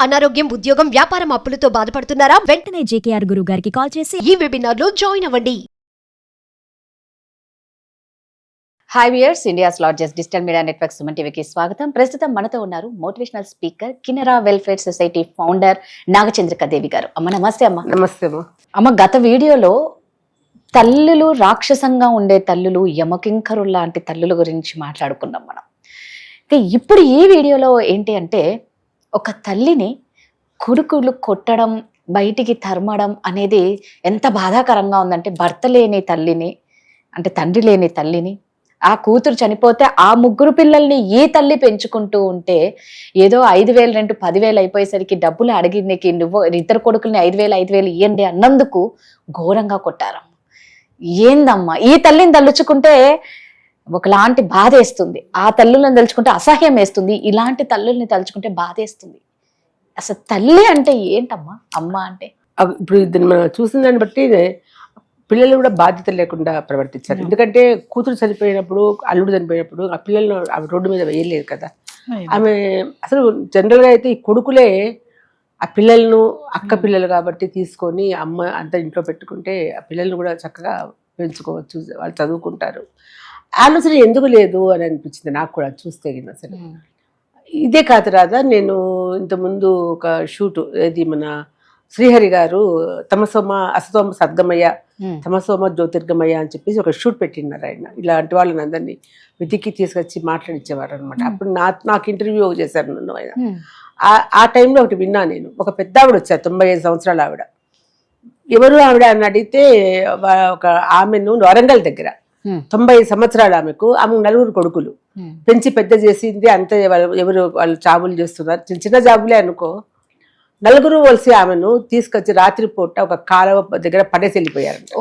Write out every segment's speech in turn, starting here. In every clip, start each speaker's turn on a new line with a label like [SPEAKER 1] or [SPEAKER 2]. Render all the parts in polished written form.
[SPEAKER 1] అనారోగ్యం, ఉద్యోగం, వ్యాపారం అప్పులతో బాధపడుతున్నారా?
[SPEAKER 2] వెంటనే జేకేఆర్ గురువు గారికి కాల్ చేసి
[SPEAKER 1] ఈ వెబినార్ లో జాయిన్ అవ్వండి.
[SPEAKER 3] Hi viewers, India's largest digital media network Suman టీవీకి స్వాగతం. ప్రస్తుతం మనతో ఉన్నారు motivational speaker, Kinara welfare society founder Nagachandrika Devi garu. అమ్మ నమస్తే. అమ్మ
[SPEAKER 4] నమస్తే అమ్మ.
[SPEAKER 3] అమ్మ, గత వీడియోలో తల్లులు రాక్షసంగా ఉండే తల్లులు, యమకింకరులు లాంటి తల్లుల గురించి మాట్లాడుకున్నాం మనం. ఇప్పుడు ఈ వీడియోలో ఏంటి అంటే, ఒక తల్లిని కొడుకులు కొట్టడం, బయటికి తరమడం అనేది ఎంత బాధాకరంగా ఉందంటే, భర్త లేని తల్లిని, అంటే తండ్రి లేని తల్లిని, ఆ కూతురు చనిపోతే ఆ ముగ్గురు పిల్లల్ని ఈ తల్లి పెంచుకుంటూ ఉంటే, ఏదో 5,000 రెంట్ 10,000 అయిపోయేసరికి డబ్బులు అడిగిందికి నువ్వు ఇద్దరు కొడుకుల్ని 5,000 ఇవ్వండి అన్నందుకు ఘోరంగా కొట్టారమ్మ. ఏందమ్మా, ఈ తల్లిని తలుచుకుంటే ఒకలాంటి బాధ వేస్తుంది, ఆ తల్లులను తలుచుకుంటే అసహ్యం వేస్తుంది, ఇలాంటి తల్లుల్ని తలుచుకుంటే బాధ వేస్తుంది. అసలు తల్లి అంటే ఏంటమ్మా, అమ్మ అంటే?
[SPEAKER 4] ఇప్పుడు దీన్ని మనం చూసిన దాన్ని బట్టి పిల్లలు కూడా బాధ్యత లేకుండా ప్రవర్తించారు. ఎందుకంటే కూతురు చనిపోయినప్పుడు, అల్లుడు చనిపోయినప్పుడు ఆ పిల్లలను ఆమె రోడ్డు మీద వేయలేదు కదా. ఆమె అసలు జనరల్గా అయితే ఈ కొడుకులే ఆ పిల్లలను, అక్క పిల్లలు కాబట్టి తీసుకొని అమ్మ అంతా ఇంట్లో పెట్టుకుంటే ఆ పిల్లల్ని కూడా చక్కగా పెంచుకోవచ్చు, వాళ్ళు చదువుకుంటారు. ఆలోచన ఎందుకు లేదు అని అనిపించింది నాకు కూడా చూస్తే. అసలు ఇదే కాదు రాదా, నేను ఇంతకుముందు ఒక షూట్, ఏది మన శ్రీహరి గారు తమసోమ అసతోమ సద్గమయ్య, తమసోమ జ్యోతిర్గమయ్య అని చెప్పేసి ఒక షూట్ పెట్టినారు. ఆయన ఇలాంటి వాళ్ళని అందరినీ వెతికి తీసుకొచ్చి మాట్లాడించేవారు అనమాట. అప్పుడు నాకు ఇంటర్వ్యూ చేశారు నన్ను ఆయన. ఆ టైంలో ఒకటి విన్నా నేను. ఒక పెద్ద ఆవిడ వచ్చారు, 95 సంవత్సరాల ఆవిడ. ఎవరు ఆవిడ అని అడిగితే, ఒక ఆమెను వరంగల్ దగ్గర 90 సంవత్సరాలు ఆమెకు 4 కొడుకులు పెంచి పెద్ద చేసింది. అంతే వాళ్ళు జాబులు చేస్తున్నారు, చిన్న చిన్న జాబులే అనుకో. 4 కలిసి ఆమెను తీసుకొచ్చి రాత్రిపూట ఒక కాలువ దగ్గర పడేసి వెళ్ళిపోయారంట.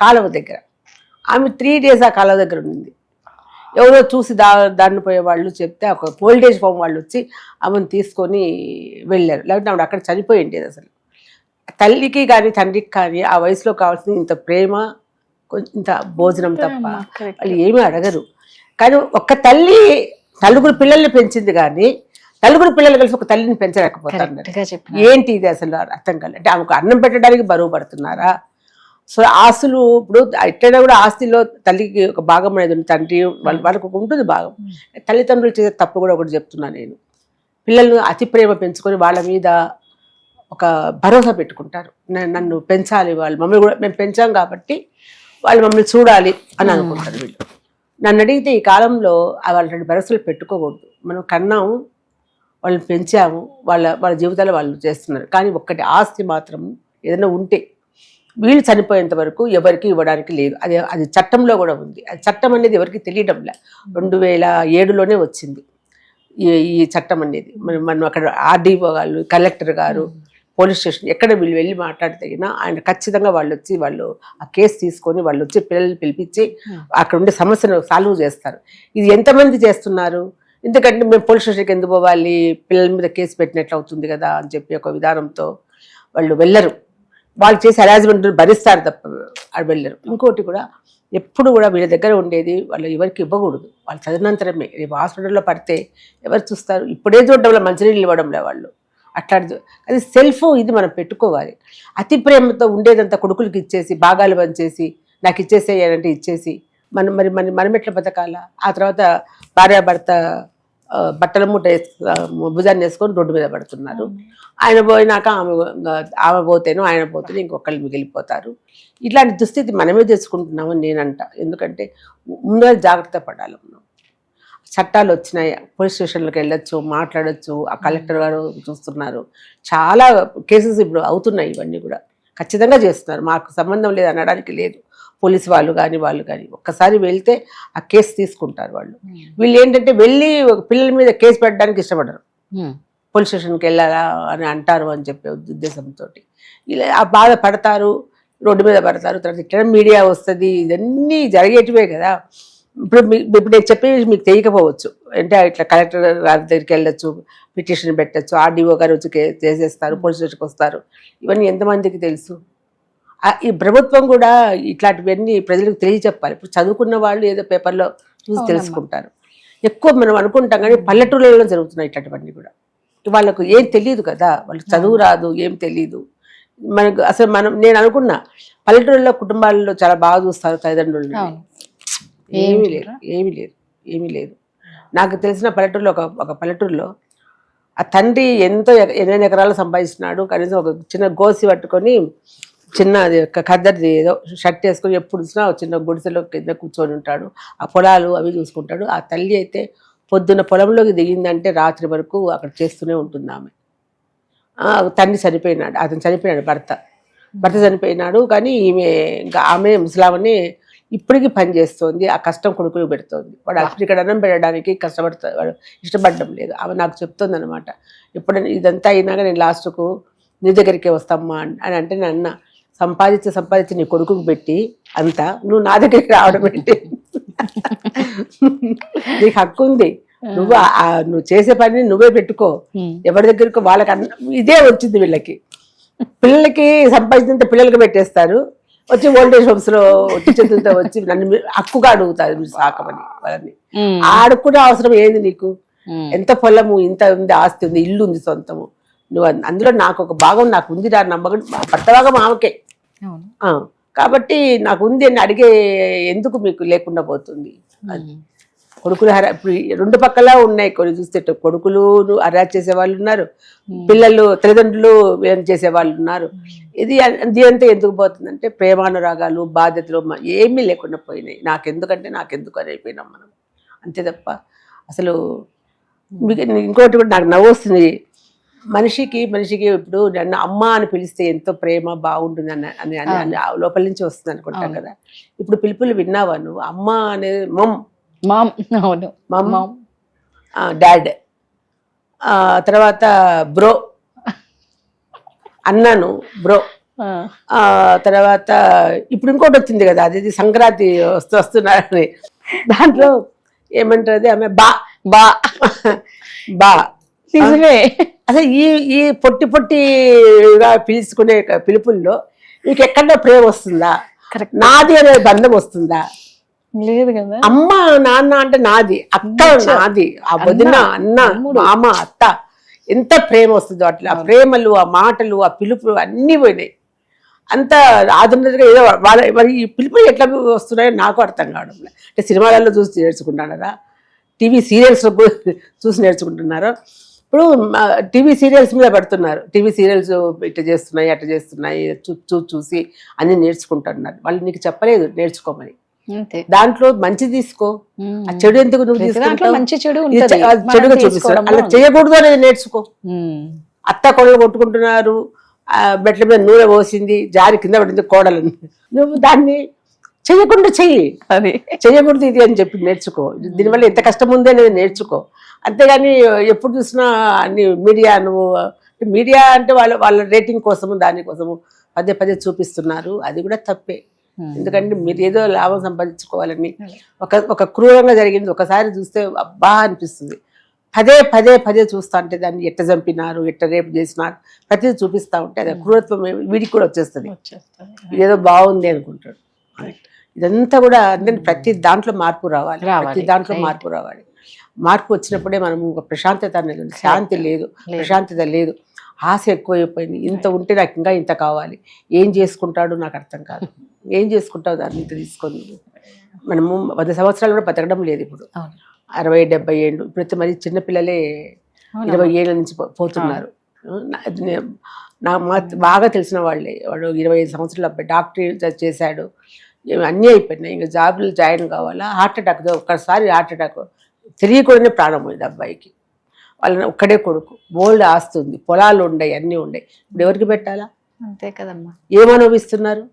[SPEAKER 4] కాలువ దగ్గర ఆమె 3 days ఆ కాలువ దగ్గర ఉంది. ఎవరో చూసి దాన్ని పోయే వాళ్ళు చెప్తే ఒక ఓల్డేజ్ హోమ్ వాళ్ళు వచ్చి ఆమెను తీసుకొని వెళ్ళారు. లేకపోతే ఆవిడ అక్కడ చనిపోయింది. అసలు తల్లికి కానీ తండ్రికి కానీ ఆ వయసులో కావాల్సింది ఇంత ప్రేమ, ఇంత భోజనం తప్ప వాళ్ళు ఏమీ అడగరు. కానీ ఒక్క తల్లి 4 పిల్లల్ని పెంచింది, కానీ 4 పిల్లలు కలిసి ఒక తల్లిని పెంచలేకపోతారు. ఏంటి ఇది అసలు అర్థం కాదు. అంటే ఆమెకు అన్నం పెట్టడానికి బరువు పడుతున్నారా? సో ఆస్తులు, ఇప్పుడు ఎట్లయినా కూడా ఆస్తిలో తల్లికి ఒక భాగం అనేది ఉంది, తండ్రి వాళ్ళకు ఒక ఉంటుంది భాగం. తల్లిదండ్రులు చేసే తప్పు కూడా ఒకటి చెప్తున్నా నేను. పిల్లలను అతి ప్రేమ పెంచుకొని వాళ్ళ మీద ఒక భరోసా పెట్టుకుంటారు. నన్ను పెంచాలి, వాళ్ళు మమ్మల్ని కూడా మేము పెంచాం కాబట్టి వాళ్ళు మమ్మల్ని చూడాలి అని అనుకుంటారు వీళ్ళు. నన్ను అడిగితే ఈ కాలంలో వాళ్ళ భరోసాలు పెట్టుకోకూడదు. మనం కన్నాము, వాళ్ళని పెంచాము, వాళ్ళ జీవితాలు వాళ్ళు చేస్తున్నారు. కానీ ఒక్కటి ఆస్తి మాత్రం ఏదైనా ఉంటే వీళ్ళు చనిపోయేంత వరకు ఎవరికి ఇవ్వడానికి లేదు. అది చట్టంలో కూడా ఉంది. అది చట్టం అనేది ఎవరికి తెలియడంలే. 2007లోనే వచ్చింది ఈ చట్టం అనేది. మనం అక్కడ ఆర్డీఓ వాళ్ళు, కలెక్టర్ గారు, పోలీస్ స్టేషన్ ఎక్కడ వీళ్ళు వెళ్ళి మాట్లాడితేగినా ఆయన ఖచ్చితంగా వాళ్ళు ఆ కేసు తీసుకొని వాళ్ళు వచ్చి పిల్లల్ని పిలిపించి అక్కడ ఉండే సమస్యను సాల్వ్ చేస్తారు. ఇది ఎంతమంది చేస్తున్నారు? ఎందుకంటే మేము పోలీస్ స్టేషన్కి ఎందుకు పోవాలి, పిల్లల మీద కేసు పెట్టినట్లు అవుతుంది కదా అని చెప్పి ఒక విధానంతో వాళ్ళు వెళ్ళరు. వాళ్ళు చేసి హెరాస్మెంట్ భరిస్తారు తప్ప అది వెళ్ళరు. ఇంకోటి కూడా, ఎప్పుడు కూడా వీళ్ళ దగ్గర ఉండేది వాళ్ళు ఎవరికి ఇవ్వకూడదు. వాళ్ళు చదివినంతరమే. రేపు హాస్పిటల్లో పడితే ఎవరు చూస్తారు? ఇప్పుడే చూడడంలో మంచినీళ్ళు ఇవ్వడంలే వాళ్ళు. అట్లాంటిది అది సెల్ఫ్, ఇది మనం పెట్టుకోవాలి. అతి ప్రేమతో ఉండేదంతా కొడుకులకి ఇచ్చేసి, భాగాలు పంచేసి, నాకు ఇచ్చేసేయాలంటే ఇచ్చేసి మనం ఎట్లా బతకాలా? ఆ తర్వాత భార్యాభర్త బట్టల మూట భుజాన్ని వేసుకొని రోడ్డు మీద పడుతున్నారు. ఆయన పోయినాక ఆమె పోతేనో ఆయన పోతేనో ఇంకొకళ్ళు మిగిలిపోతారు. ఇట్లాంటి దుస్థితి మనమే తెచ్చుకుంటున్నామని నేనంట. ఎందుకంటే ముందే జాగ్రత్త పడాలి మనం. చట్టాలు వచ్చినాయి, పోలీస్ స్టేషన్లకు వెళ్ళొచ్చు, మాట్లాడచ్చు. ఆ కలెక్టర్ గారు చూస్తున్నారు. చాలా కేసెస్ ఇప్పుడు అవుతున్నాయి. ఇవన్నీ కూడా ఖచ్చితంగా చేస్తున్నారు. మాకు సంబంధం లేదు అనడానికి లేదు. పోలీసు వాళ్ళు కానీ ఒక్కసారి వెళ్తే ఆ కేసు తీసుకుంటారు వాళ్ళు. వీళ్ళు ఏంటంటే వెళ్ళి పిల్లల మీద కేసు పెట్టడానికి ఇష్టపడరు. పోలీస్ స్టేషన్కి వెళ్ళాలా అని అంటారు అని చెప్పే ఉద్దేశంతో ఇలా ఆ బాధ పడతారు, రోడ్డు మీద పడతారు. తర్వాత ఇట్లా మీడియా వస్తుంది, ఇవన్నీ జరిగేటివే కదా. ఇప్పుడు నేను చెప్పేది మీకు తెలియకపోవచ్చు. అంటే ఇట్లా కలెక్టర్ గారి దగ్గరికి వెళ్ళొచ్చు, పిటిషన్ పెట్టచ్చు, ఆర్డీఓ గారు వచ్చి చేసేస్తారు, పోలీస్ స్టేషన్కి వస్తారు. ఇవన్నీ ఎంతమందికి తెలుసు? ఈ ప్రభుత్వం కూడా ఇట్లాంటివన్నీ ప్రజలకు తెలియచెప్పాలి. ఇప్పుడు చదువుకున్న వాళ్ళు ఏదో పేపర్లో చూసి తెలుసుకుంటారు. ఎక్కువ మనం అనుకుంటాం, కానీ పల్లెటూళ్ళలో జరుగుతున్నాయి ఇట్లాంటివన్నీ కూడా. వాళ్ళకు ఏం తెలియదు కదా, వాళ్ళకి చదువు రాదు, ఏం తెలియదు. మనకు అసలు నేను అనుకున్నా పల్లెటూరులో కుటుంబాల్లో చాలా బాగా చూస్తారు తల్లిదండ్రులు. ఏమీ లేదు. నాకు తెలిసిన పల్లెటూరులో ఒక పల్లెటూరులో ఆ తండ్రి ఎంతో 8 ఎకరాలు సంపాదిస్తున్నాడు. కనీసం ఒక చిన్న గోసి పట్టుకొని చిన్న ఖద్దరిది ఏదో షర్ట్ వేసుకొని ఎప్పుడు చూసినా చిన్న గుడిసెలో కింద కూర్చొని ఉంటాడు. ఆ పొలాలు అవి చూసుకుంటాడు. ఆ తల్లి అయితే పొద్దున్న పొలంలోకి దిగిందంటే రాత్రి వరకు అక్కడ చేస్తూనే ఉంటుంది ఆమె. తండ్రి చనిపోయినాడు, అతను చనిపోయినాడు, భర్త చనిపోయినాడు. కానీ ఆమె ముసలామని ఇప్పటికీ పని చేస్తోంది. ఆ కష్టం కొడుకుని పెడుతోంది. వాడు ఇక్కడ అన్నం పెట్టడానికి కష్టపడుతుంది, వాడు ఇష్టపడడం లేదు. ఆమె నాకు చెప్తోంది అనమాట, ఎప్పుడైనా ఇదంతా అయినాక నేను లాస్ట్కు నీ దగ్గరికే వస్తామ్మా అని అంటే, నేను సంపాదించి నీ కొడుకుకు పెట్టి అంతా నువ్వు నా దగ్గరికి రావడం ఏంటి? నీకు హక్కు ఉంది, నువ్వు చేసే పని నువ్వే పెట్టుకో, ఎవరి దగ్గరకు వాళ్ళకి ఇదే వచ్చింది. పిల్లలకి సంపాదించినంత పిల్లలకి పెట్టేస్తారు, వచ్చి ఓల్డేజ్ హోమ్స్ లో టీచర్లతో వచ్చి నన్ను హక్కుగా అడుగుతారు మీరు సాకమని. వాళ్ళని ఆడుకునే అవసరం ఏంది నీకు? ఎంత పొలము, ఇంత ఉంది, ఆస్తి ఉంది, ఇల్లు ఉంది సొంతము, నువ్వు అందులో నాకు ఒక భాగం నాకు ఉంది రా నమ్మకం, భర్త భాగం ఆమెకే. కాబట్టి నాకు ఉంది అని అడిగే ఎందుకు మీకు లేకుండా పోతుంది? కొడుకులు ఇప్పుడు 2 పక్కలా ఉన్నాయి. కొన్ని చూస్తే కొడుకులు హరాజ్ చేసే వాళ్ళు ఉన్నారు, పిల్లలు తల్లిదండ్రులు ఏం చేసే వాళ్ళు ఉన్నారు. ఇది అంతా ఎందుకు పోతుందంటే ప్రేమానురాగాలు, బాధ్యతలు ఏమీ లేకుండా పోయినాయి. నాకెందుకు అని అయిపోయినాం మనం, అంతే తప్ప. అసలు ఇంకోటి కూడా నాకు నవ్వు వస్తుంది. మనిషికి ఇప్పుడు నన్ను అమ్మ అని పిలిస్తే ఎంతో ప్రేమ బాగుంటుంది అని లోపల నుంచి వస్తుంది అనుకుంటాం కదా. ఇప్పుడు పిలుపులు విన్నావా నువ్వు? అమ్మ అనేది మమ్, డాడ్, తర్వాత బ్రో అన్నాను, బ్రో. తర్వాత ఇప్పుడు ఇంకోటి వచ్చింది కదా, అది సంక్రాంతి వస్తున్నారని, దాంట్లో ఏమంటారు ఆమె బా నిజమే. అసలు ఈ పొట్టిగా పిలుచుకునే పిలుపుల్లో నీకు ఎక్కడో ప్రేమ వస్తుందా? నాది అనే బంధం వస్తుందా?
[SPEAKER 3] లేదు కదా.
[SPEAKER 4] అమ్మ నాన్న అంటే నాది, అక్క నాది, ఆ వదిన, అన్న, మామ, అత్త, ఎంత ప్రేమ వస్తుందో అట్లా. ఆ ప్రేమలు, ఆ మాటలు, ఆ పిలుపులు అన్నీ పోయినాయి. అంత ఆధునికంగా ఏదో మరి ఈ పిలుపులు ఎట్లా వస్తున్నాయో నాకు అర్థం కావడం లేదు. అంటే సినిమాలలో చూసి నేర్చుకుంటున్నారా, టీవీ సీరియల్స్ చూసి నేర్చుకుంటున్నారా? ఇప్పుడు టీవీ సీరియల్స్ మీద పడుతున్నారు. టీవీ సీరియల్స్ ఇట్లా చేస్తున్నాయి, అట్లా చేస్తున్నాయి, చూసి అన్ని నేర్చుకుంటున్నారు. వాళ్ళు నీకు చెప్పలేదు నేర్చుకోమని. దాంట్లో మంచి తీసుకో, ఆ చెడు ఎందుకు నువ్వు తీసుకుంటావు? చెడుగా చూపిస్తావు, అలా చేయకూడదు అనేది నేర్చుకో. అత్త కోడలు కొట్టుకుంటున్నారు, బెట్ల మీద నూనె పోసింది, జారి కింద పడింది కోడలని, నువ్వు దాన్ని చెయ్యకుండా చెయ్యి, అది చెయ్యకూడదు ఇది అని చెప్పి నేర్చుకో. దీనివల్ల ఎంత కష్టం ఉంది అనేది నేర్చుకో. అంతేగాని ఎప్పుడు చూసినా అన్ని మీడియా అంటే వాళ్ళ రేటింగ్ కోసము దానికోసము పదే చూపిస్తున్నారు. అది కూడా తప్పే. ఎందుకంటే మీరు ఏదో లాభం సంపాదించుకోవాలని ఒక క్రూరంగా జరిగింది ఒకసారి చూస్తే అబ్బా అనిపిస్తుంది. పదే చూస్తా ఉంటే దాన్ని ఎట్ట చంపినారు, ఎట్ట రేపు చేసినారు, ప్రతిదీ చూపిస్తా ఉంటే అది క్రూరత్వం వీడికి కూడా వచ్చేస్తుంది. ఇదేదో బాగుంది అనుకుంటాడు. ఇదంతా కూడా అంటే ప్రతి దాంట్లో మార్పు రావాలి. మార్పు వచ్చినప్పుడే మనము ఒక ప్రశాంతత అనేది, శాంతి లేదు, ప్రశాంతత లేదు, ఆశ ఎక్కువైపోయింది. ఇంత ఉంటే నాకు ఇంకా ఇంత కావాలి. ఏం చేసుకుంటాడు నాకు అర్థం కాదు. ఏం చేసుకుంటావు దాన్ని ఇంత తీసుకొని? మనము 100 సంవత్సరాలు కూడా బతకడం లేదు ఇప్పుడు. 60-70 ఏళ్ళు ఇప్పుడైతే మరి చిన్నపిల్లలే 20 ఏళ్ళ నుంచి పోతున్నారు. బాగా తెలిసిన వాళ్ళే, వాడు 25 సంవత్సరాల అబ్బాయి డాక్టర్ చేశాడు, అన్నీ అయిపోయినాయి, ఇంకా జాబులు జాయిన్ కావాలా. హార్ట్ అటాక్, ఒక్కసారి హార్ట్ అటాక్ తెలియకుండానే ప్రాణం పోయింది అబ్బాయికి. వాళ్ళని ఒక్కడే కొడుకు, బోల్డ్ ఆస్తి ఉంది, పొలాలు ఉన్నాయి, అన్నీ ఉన్నాయి. ఇప్పుడు ఎవరికి పెట్టాలా?
[SPEAKER 3] అంతే కదమ్మా.
[SPEAKER 4] ఏమనుభవిస్తున్నారు?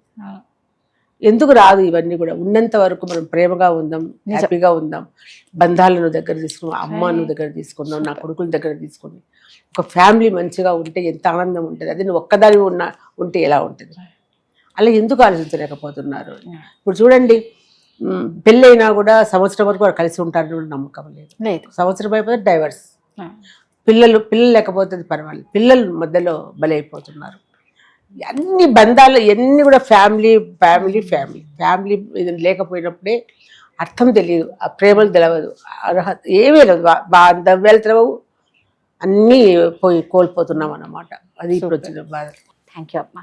[SPEAKER 4] ఎందుకు రాదు ఇవన్నీ కూడా? ఉన్నంత వరకు మనం ప్రేమగా ఉందాం, హ్యాపీగా ఉందాం, బంధాలను దగ్గర తీసుకున్నాం, అమ్మను దగ్గర తీసుకున్నాం, నా కొడుకుల దగ్గర తీసుకున్నాం. ఒక ఫ్యామిలీ మంచిగా ఉంటే ఎంత ఆనందం ఉంటుంది. అది నువ్వు ఒక్కదాని ఉంటే ఎలా ఉంటుంది? అలా ఎందుకు ఆలోచించలేకపోతున్నారు? ఇప్పుడు చూడండి, పెళ్ళైనా కూడా సంవత్సరం వరకు వారు కలిసి ఉంటారని నమ్మకం లేదు. సంవత్సరం అయిపోతే డైవర్స్. పిల్లలు లేకపోతే పర్వాలేదు, పిల్లలు మధ్యలో బలైపోతున్నారు. అన్ని బంధాలు ఎన్ని కూడా ఫ్యామిలీ ఇది లేకపోయినప్పుడే అర్థం తెలియదు, ఆ ప్రేమలు తెలవదు, అర్హత ఏమీ లేదు, బాంధవ్యాలు తెలవవు, అన్నీ కోల్పోతున్నాం అన్నమాట. అది ఇప్పుడు వచ్చిన బాధ.
[SPEAKER 3] థ్యాంక్ యూ అమ్మా.